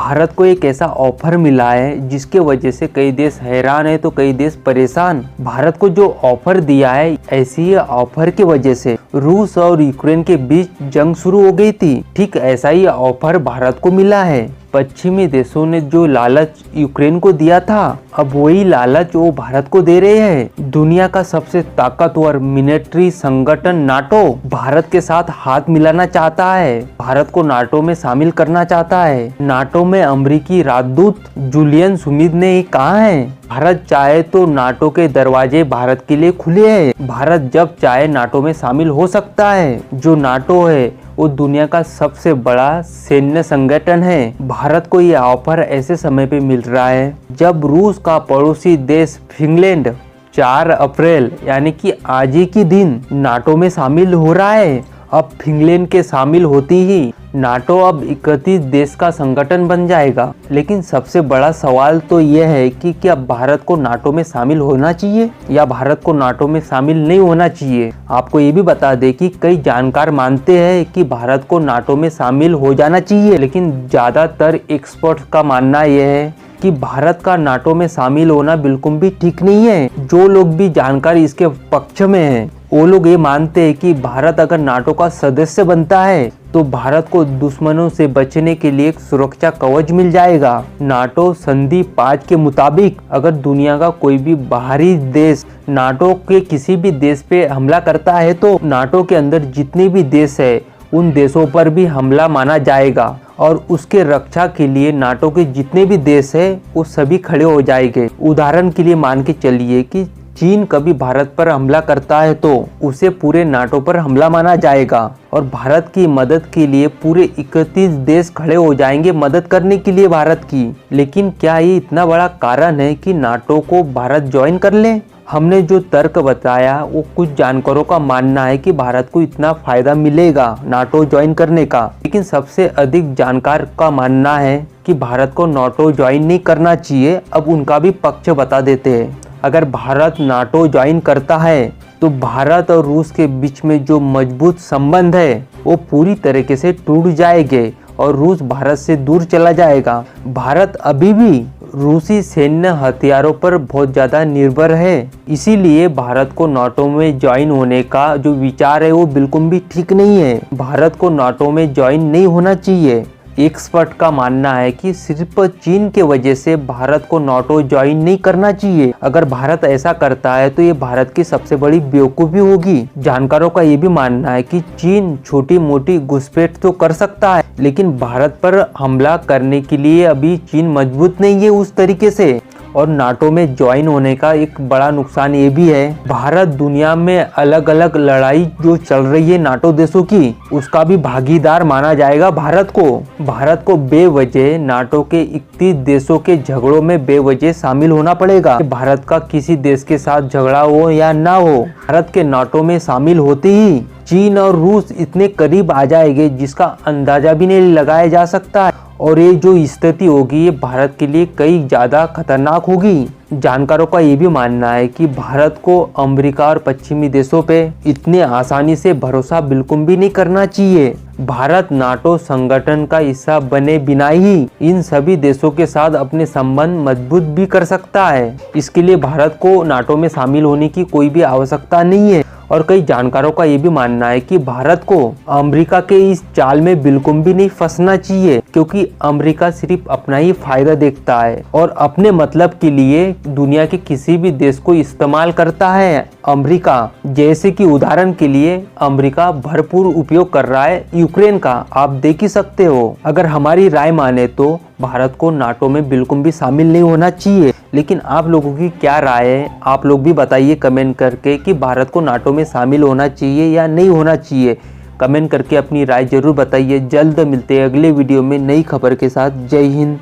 भारत को एक ऐसा ऑफर मिला है जिसके वजह से कई देश हैरान है तो कई देश परेशान। भारत को जो ऑफर दिया है, ऐसी ही ऑफर की वजह से रूस और यूक्रेन के बीच जंग शुरू हो गई थी। ठीक ऐसा ही ऑफर भारत को मिला है। पश्चिमी देशों ने जो लालच यूक्रेन को दिया था, अब वही लालच वो भारत को दे रहे हैं। दुनिया का सबसे ताकतवर मिलिट्री संगठन नाटो भारत के साथ हाथ मिलाना चाहता है, भारत को नाटो में शामिल करना चाहता है। नाटो में अमेरिकी राजदूत जूलियन सुमिद ने कहा है, भारत चाहे तो नाटो के दरवाजे भारत के लिए खुले हैं। भारत जब चाहे नाटो में शामिल हो सकता है। जो नाटो है वो दुनिया का सबसे बड़ा सैन्य संगठन है। भारत को यह ऑफर ऐसे समय पे मिल रहा है जब रूस का पड़ोसी देश फिनलैंड 4 अप्रैल यानी कि आज ही के दिन नाटो में शामिल हो रहा है। अब फिनलैंड के शामिल होती ही नाटो अब 31 देश का संगठन बन जाएगा। लेकिन सबसे बड़ा सवाल तो यह है कि क्या भारत को नाटो में शामिल होना चाहिए या भारत को नाटो में शामिल नहीं होना चाहिए। आपको ये भी बता दें कि कई जानकार मानते हैं कि भारत को नाटो में शामिल हो जाना चाहिए, लेकिन ज़्यादातर एक्सपर्ट्स का मानना यह है कि भारत का नाटो में शामिल होना बिल्कुल भी ठीक नहीं है। जो लोग भी जानकार इसके पक्ष में हैं, वो लोग ये मानते हैं कि भारत अगर नाटो का सदस्य बनता है तो भारत को दुश्मनों से बचने के लिए एक सुरक्षा कवच मिल जाएगा। नाटो संधि 5 के मुताबिक अगर दुनिया का कोई भी बाहरी देश नाटो के किसी भी देश पे हमला करता है तो नाटो के अंदर जितने भी देश है उन देशों पर भी हमला माना जाएगा और उसके रक्षा के लिए नाटो के जितने भी देश है वो सभी खड़े हो जाएंगे। उदाहरण के लिए मान के चलिए कि चीन कभी भारत पर हमला करता है तो उसे पूरे नाटो पर हमला माना जाएगा और भारत की मदद के लिए पूरे 31 देश खड़े हो जाएंगे मदद करने के लिए भारत की। लेकिन क्या ये इतना बड़ा कारण है कि नाटो को भारत ज्वाइन कर ले? हमने जो तर्क बताया वो कुछ जानकारों का मानना है कि भारत को इतना फायदा मिलेगा नाटो ज्वाइन करने का, लेकिन सबसे अधिक जानकार का मानना है कि भारत को नाटो ज्वाइन नहीं करना चाहिए। अब उनका भी पक्ष बता देते हैं। अगर भारत नाटो ज्वाइन करता है तो भारत और रूस के बीच में जो मजबूत संबंध है वो पूरी तरीके से टूट जाएंगे और रूस भारत से दूर चला जाएगा। भारत अभी भी रूसी सैन्य हथियारों पर बहुत ज़्यादा निर्भर है, इसीलिए भारत को नाटो में ज्वाइन होने का जो विचार है वो बिल्कुल भी ठीक नहीं है। भारत को नाटो में ज्वाइन नहीं होना चाहिए। एक्सपर्ट का मानना है कि सिर्फ चीन के वजह से भारत को नाटो ज्वाइन नहीं करना चाहिए। अगर भारत ऐसा करता है तो ये भारत की सबसे बड़ी बेवकूफ़ी होगी। जानकारों का ये भी मानना है कि चीन छोटी मोटी घुसपैठ तो कर सकता है, लेकिन भारत पर हमला करने के लिए अभी चीन मजबूत नहीं है उस तरीके से। और नाटो में ज्वाइन होने का एक बड़ा नुकसान ये भी है, भारत दुनिया में अलग अलग लड़ाई जो चल रही है नाटो देशों की, उसका भी भागीदार माना जाएगा भारत को। भारत को बेवजह नाटो के 31 देशों के झगड़ों में बेवजह शामिल होना पड़ेगा। भारत का किसी देश के साथ झगड़ा हो या ना हो, भारत के नाटो में शामिल होते ही चीन और रूस इतने करीब आ जाएंगे जिसका अंदाजा भी नहीं लगाया जा सकता है। और ये जो स्थिति होगी ये भारत के लिए कई ज़्यादा खतरनाक होगी। जानकारों का ये भी मानना है कि भारत को अमेरिका और पश्चिमी देशों पे इतने आसानी से भरोसा बिल्कुल भी नहीं करना चाहिए। भारत नाटो संगठन का हिस्सा बने बिना ही इन सभी देशों के साथ अपने संबंध मजबूत भी कर सकता है। इसके लिए भारत को नाटो में शामिल होने की कोई भी आवश्यकता नहीं है। और कई जानकारों का ये भी मानना है कि भारत को अमेरिका के इस चाल में बिल्कुल भी नहीं फंसना चाहिए, क्योंकि अमेरिका सिर्फ अपना ही फायदा देखता है और अपने मतलब के लिए दुनिया के किसी भी देश को इस्तेमाल करता है। अमेरिका जैसे कि उदाहरण के लिए अमेरिका भरपूर उपयोग कर रहा है यूक्रेन का, आप देख ही सकते हो। अगर हमारी राय माने तो भारत को नाटो में बिल्कुल भी शामिल नहीं होना चाहिए। लेकिन आप लोगों की क्या राय है, आप लोग भी बताइए कमेंट करके कि भारत को नाटो में शामिल होना चाहिए या नहीं होना चाहिए। कमेंट करके अपनी राय जरूर बताइए। जल्द मिलते हैं अगले वीडियो में नई खबर के साथ। जय हिंद।